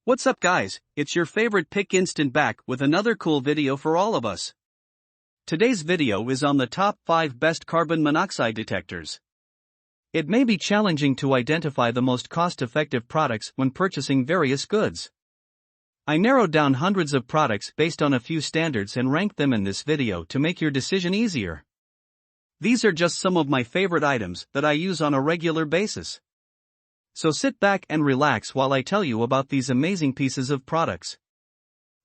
What's up guys, it's your favorite Pick Instant back with another cool video for all of us. Today's video is on the top 5 best carbon monoxide detectors. It may be challenging to identify the most cost-effective products when purchasing various goods. I narrowed down hundreds of products based on a few standards and ranked them in this video to make your decision easier. These are just some of my favorite items that I use on a regular basis. So sit back and relax while I tell you about these amazing pieces of products.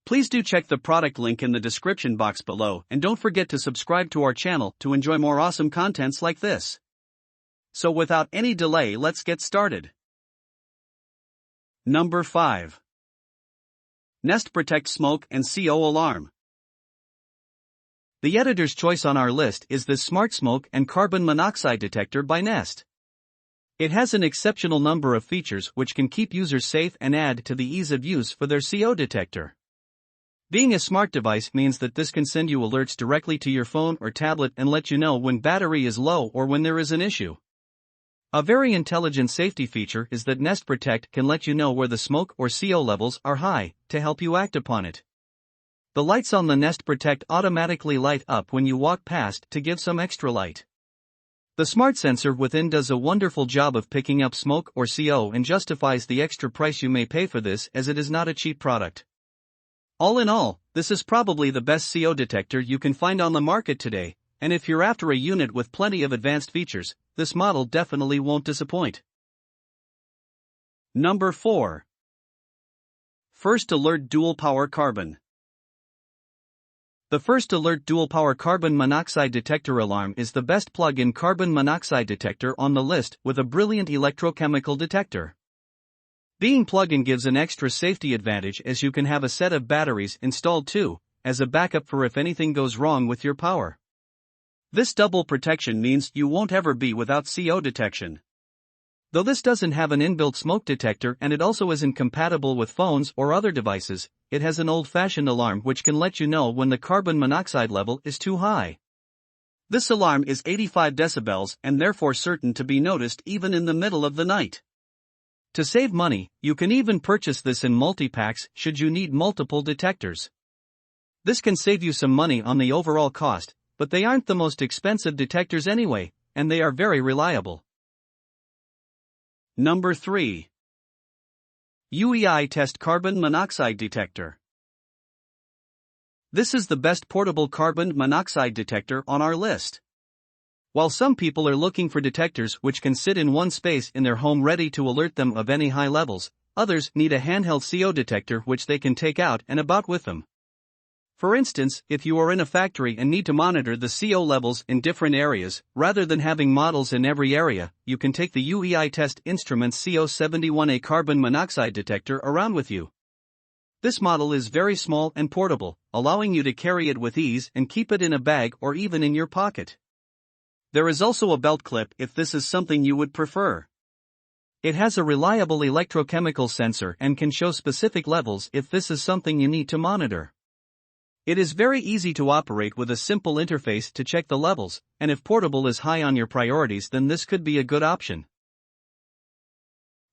Please do check the product link in the description box below and don't forget to subscribe to our channel to enjoy more awesome contents like this. So without any delay, let's get started. Number 5. Nest Protect Smoke and CO Alarm. The editor's choice on our list is the Smart Smoke and Carbon Monoxide Detector by Nest. It has an exceptional number of features which can keep users safe and add to the ease of use for their CO detector. Being a smart device means that this can send you alerts directly to your phone or tablet and let you know when battery is low or when there is an issue. A very intelligent safety feature is that Nest Protect can let you know where the smoke or CO levels are high to help you act upon it. The lights on the Nest Protect automatically light up when you walk past to give some extra light. The smart sensor within does a wonderful job of picking up smoke or CO and justifies the extra price you may pay for this as it is not a cheap product. All in all, this is probably the best CO detector you can find on the market today, and if you're after a unit with plenty of advanced features, this model definitely won't disappoint. Number 4. First Alert Dual Power Carbon. The First Alert Dual Power Carbon Monoxide Detector Alarm is the best plug-in carbon monoxide detector on the list with a brilliant electrochemical detector. Being plug-in gives an extra safety advantage as you can have a set of batteries installed too, as a backup for if anything goes wrong with your power. This double protection means you won't ever be without CO detection. Though this doesn't have an inbuilt smoke detector and it also isn't compatible with phones or other devices, it has an old-fashioned alarm which can let you know when the carbon monoxide level is too high. This alarm is 85 decibels and therefore certain to be noticed even in the middle of the night. To save money, you can even purchase this in multi-packs should you need multiple detectors. This can save you some money on the overall cost, but they aren't the most expensive detectors anyway, and they are very reliable. Number 3. Uei Test Carbon Monoxide Detector. This is the best portable carbon monoxide detector on our list. While some people are looking for detectors which can sit in one space in their home ready to alert them of any high levels, others need a handheld CO detector which they can take out and about with them. For instance, if you are in a factory and need to monitor the CO levels in different areas, rather than having models in every area, you can take the Uei Test Instruments CO71A carbon monoxide detector around with you. This model is very small and portable, allowing you to carry it with ease and keep it in a bag or even in your pocket. There is also a belt clip if this is something you would prefer. It has a reliable electrochemical sensor and can show specific levels if this is something you need to monitor. It is very easy to operate with a simple interface to check the levels, and if portable is high on your priorities, then this could be a good option.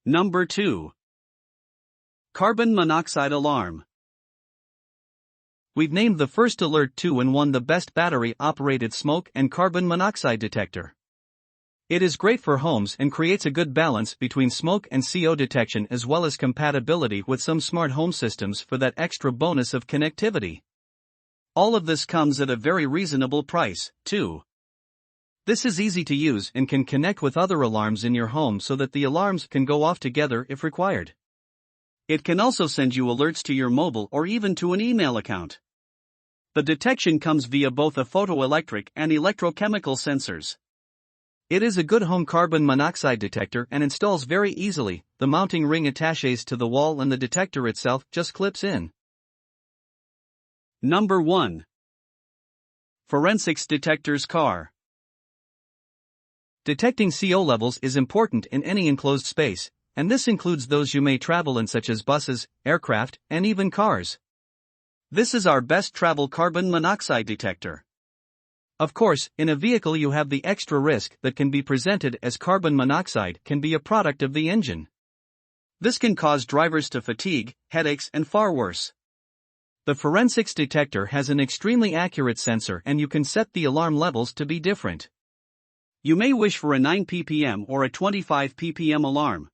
Number 2. Carbon Monoxide Alarm. We've named the First Alert 2-in-1 the best battery-operated smoke and carbon monoxide detector. It is great for homes and creates a good balance between smoke and CO detection as well as compatibility with some smart home systems for that extra bonus of connectivity. All of this comes at a very reasonable price, too. This is easy to use and can connect with other alarms in your home so that the alarms can go off together if required. It can also send you alerts to your mobile or even to an email account. The detection comes via both a photoelectric and electrochemical sensors. It is a good home carbon monoxide detector and installs very easily. The mounting ring attaches to the wall and the detector itself just clips in. Number 1. Forensics Detectors Car. Detecting CO levels is important in any enclosed space, and this includes those you may travel in such as buses, aircraft, and even cars. This is our best travel carbon monoxide detector. Of course, in a vehicle you have the extra risk that can be presented as carbon monoxide can be a product of the engine. This can cause drivers to fatigue, headaches, and far worse. The forensics detector has an extremely accurate sensor and you can set the alarm levels to be different. You may wish for a 9 ppm or a 25 ppm alarm.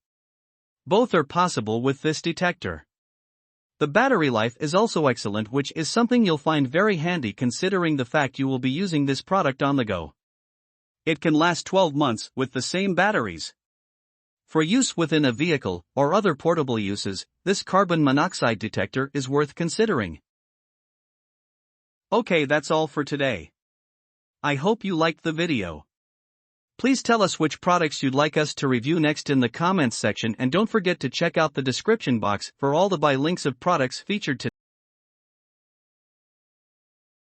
Both are possible with this detector. The battery life is also excellent, which is something you'll find very handy considering the fact you will be using this product on the go. It can last 12 months with the same batteries. For use within a vehicle or other portable uses, this carbon monoxide detector is worth considering. Okay, that's all for today. I hope you liked the video. Please tell us which products you'd like us to review next in the comments section, and don't forget to check out the description box for all the buy links of products featured today.